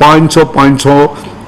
500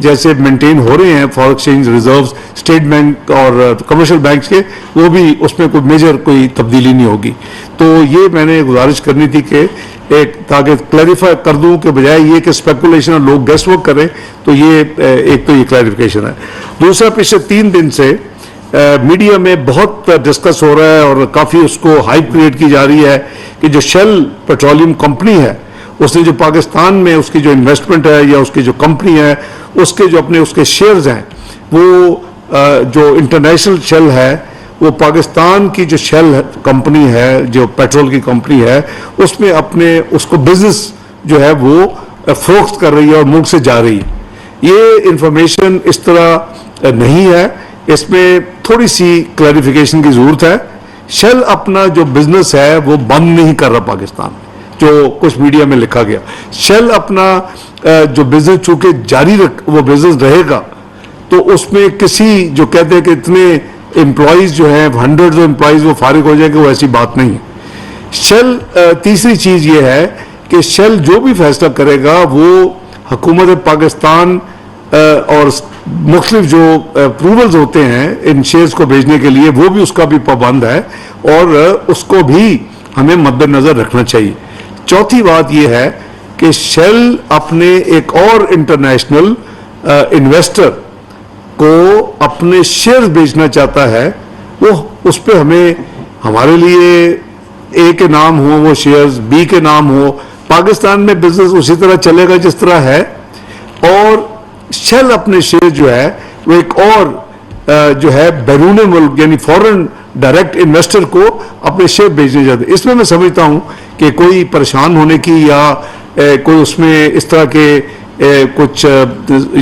جیسے مینٹین ہو رہے ہیں for exchange reserves state bank اور کمرشل بینکس کے، وہ بھی اس میں کوئی میجر کوئی تبدیلی نہیں ہوگی. تو یہ میں نے گزارش کرنی تھی کہ تاکہ کلیریفائی کر دوں کہ بجائے یہ کہ اسپیکولیشن اور لوگ گیس ورک کریں، تو یہ ایک تو یہ کلیریفیکیشن ہے. دوسرا، پچھلے 3 دن سے میڈیا میں بہت ڈسکس ہو رہا ہے اور کافی اس کو ہائپ کریٹ کی جا رہی ہے کہ جو شیل پیٹرولیم کمپنی ہے، اس نے جو پاکستان میں اس کی جو انویسٹمنٹ ہے یا اس کی جو کمپنی ہے، اس کے جو اپنے اس کے شیئرز ہیں، وہ جو انٹرنیشنل شیل ہے، وہ پاکستان کی جو شیل کمپنی ہے، جو پیٹرول کی کمپنی ہے، اس میں اپنے اس کو بزنس جو ہے وہ فروخت کر رہی ہے اور ملک سے جا رہی ہے. یہ انفارمیشن اس طرح نہیں ہے، اس میں تھوڑی سی کلیریفیکیشن کی ضرورت ہے. شیل اپنا جو بزنس ہے وہ بند نہیں کر رہا پاکستان میں، جو کچھ میڈیا میں لکھا گیا. شیل اپنا جو بزنس چونکہ جاری وہ بزنس رہے گا، تو اس میں کسی جو کہتے ہیں کہ اتنے امپلائیز جو ہیں 100 امپلائیز وہ فارغ ہو جائے گا، وہ ایسی بات نہیں ہے. شیل تیسری چیز یہ ہے کہ شیل جو بھی فیصلہ کرے گا وہ حکومت پاکستان اور مختلف جو اپروولز ہوتے ہیں ان شیئرز کو بھیجنے کے لیے، وہ بھی اس کا بھی پابند ہے اور اس کو بھی ہمیں مد نظر رکھنا چاہیے. چوتھی بات یہ ہے کہ شیل اپنے ایک اور انٹرنیشنل انویسٹر کو اپنے شیئرز بیچنا چاہتا ہے. وہ اس پہ ہمیں ہمارے لیے اے کے نام ہو وہ شیئرز، بی کے نام ہو، پاکستان میں بزنس اسی طرح چلے گا جس طرح ہے. اور شیل اپنے شیئر جو ہے وہ ایک اور جو ہے بیرون ملک یعنی فورن ڈائریکٹ انویسٹر کو اپنے شیئر بیچنے جاتے ہیں. اس میں سمجھتا ہوں کہ کوئی پریشان ہونے کی یا کوئی اس میں اس طرح کے کچھ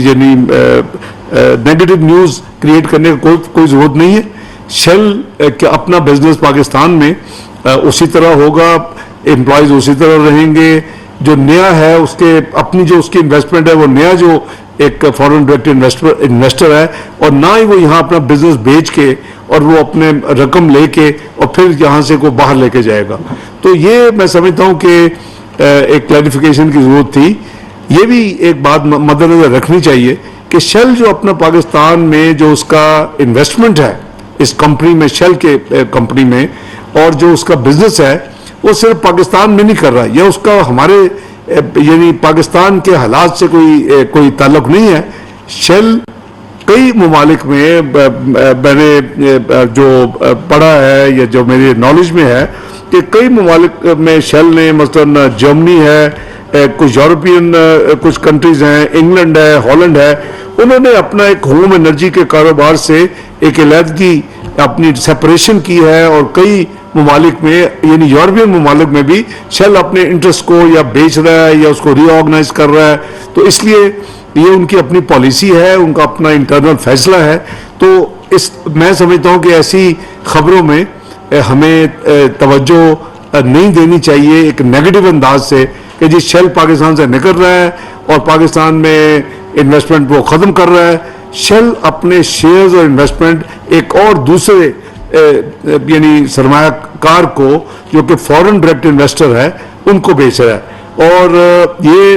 یعنی نیگیٹو نیوز کریٹ کرنے کا کوئی ضرورت نہیں ہے. شیل کہ اپنا بزنس پاکستان میں اسی طرح ہوگا، امپلائیز اسی طرح رہیں گے. جو نیا ہے اس کے اپنی جو اس کی انویسٹمنٹ ہے، وہ نیا جو ایک فورن ڈائریکٹ انویسٹر ہے، اور نہ ہی وہ یہاں اپنا بزنس بیچ کے اور وہ اپنے رقم لے کے اور پھر یہاں سے کو باہر لے کے جائے گا. تو یہ میں سمجھتا ہوں کہ ایک کلیریفیکیشن کی ضرورت تھی. یہ بھی ایک بات مد نظر رکھنی چاہیے کہ شیل جو اپنا پاکستان میں جو اس کا انویسٹمنٹ ہے اس کمپنی میں، شیل کے کمپنی میں، اور جو اس کا بزنس ہے وہ صرف پاکستان میں نہیں کر رہا. یہ اس کا ہمارے یعنی پاکستان کے حالات سے کوئی تعلق نہیں ہے. شیل کئی ممالک میں میں نے جو پڑھا ہے یا جو میری نالج میں ہے کہ کئی ممالک میں شیل نے مثلاً جرمنی ہے، کچھ یورپین کچھ کنٹریز ہیں، انگلینڈ ہے، ہالینڈ ہے، انہوں نے اپنا ایک ہوم انرجی کے کاروبار سے ایک علیحدگی اپنی سیپریشن کی ہے. اور کئی ممالک میں یعنی یورپین ممالک میں بھی شیل اپنے انٹرسٹ کو یا بیچ رہا ہے یا اس کو ری آرگنائز کر رہا ہے. تو اس لیے یہ ان کی اپنی پالیسی ہے، ان کا اپنا انٹرنل فیصلہ ہے. تو میں سمجھتا ہوں کہ ایسی خبروں میں ہمیں توجہ نہیں دینی چاہیے ایک نیگیٹو انداز سے کہ جی شیل پاکستان سے نکل رہا ہے اور پاکستان میں انویسٹمنٹ وہ ختم کر رہا ہے. شیل اپنے شیئرز اور انویسٹمنٹ ایک اور دوسرے یعنی سرمایہ کار کو جو کہ فورن ڈائریکٹ انویسٹر ہے ان کو بیچ رہا ہے. اور یہ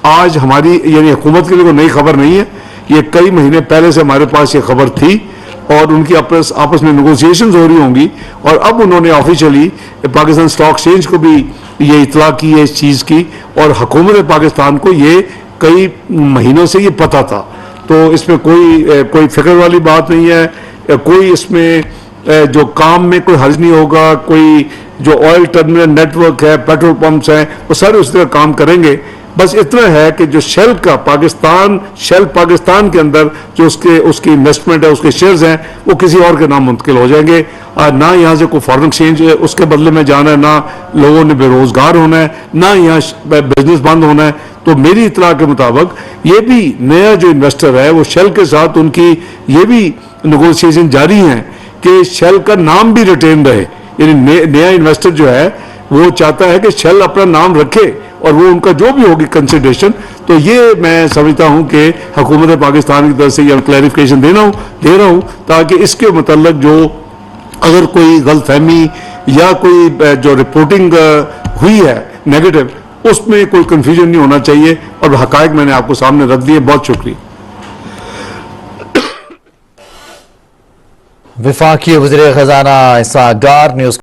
آج ہماری یعنی حکومت کے لیے کوئی نئی خبر نہیں ہے، یہ کئی مہینے پہلے سے ہمارے پاس یہ خبر تھی اور ان کی آپس میں نیگوسیشنز ہو رہی ہوں گی. اور اب انہوں نے آفیشلی پاکستان اسٹاک ایکسچینج کو بھی یہ اطلاع کی ہے اس چیز کی، اور حکومت پاکستان کو یہ کئی مہینوں سے یہ پتہ تھا. تو اس میں کوئی فکر والی بات نہیں ہے. کوئی اس میں جو کام میں کوئی حرج نہیں ہوگا. کوئی جو آئل ٹرمینل نیٹ ورک ہے، پیٹرول پمپس ہیں، وہ سارے اس طرح کام کریں گے. بس اتنا ہے کہ جو شیل کا شیل پاکستان کے اندر جو اس کی انویسٹمنٹ ہے، اس کے شیئرز ہیں، وہ کسی اور کے نام منتقل ہو جائیں گے. نہ یہاں سے کوئی فارن ایکسچینج اس کے بدلے میں جانا ہے، نہ لوگوں نے بے روزگار ہونا ہے، نہ یہاں بزنس بند ہونا ہے. تو میری اطلاع کے مطابق یہ بھی نیا جو انویسٹر ہے وہ شیل کے ساتھ ان کی یہ بھی نیگوسیشن جاری ہیں کہ شیل کا نام بھی ریٹین رہے. یعنی نیا انویسٹر جو ہے وہ چاہتا ہے کہ شیل اپنا نام رکھے اور وہ ان کا جو بھی ہوگی کنسیڈریشن. تو یہ میں سمجھتا ہوں کہ حکومت پاکستان کی طرف سے یہ کلیریفیکیشن دے رہا ہوں تاکہ اس کے متعلق جو اگر کوئی غلط فہمی یا کوئی جو رپورٹنگ ہوئی ہے نیگیٹو، اس میں کوئی کنفیوژن نہیں ہونا چاہیے. اور حقائق میں نے آپ کو سامنے رکھ دیے. بہت شکریہ. وفاقی وزیر خزانہ اسحاق ڈار نیوز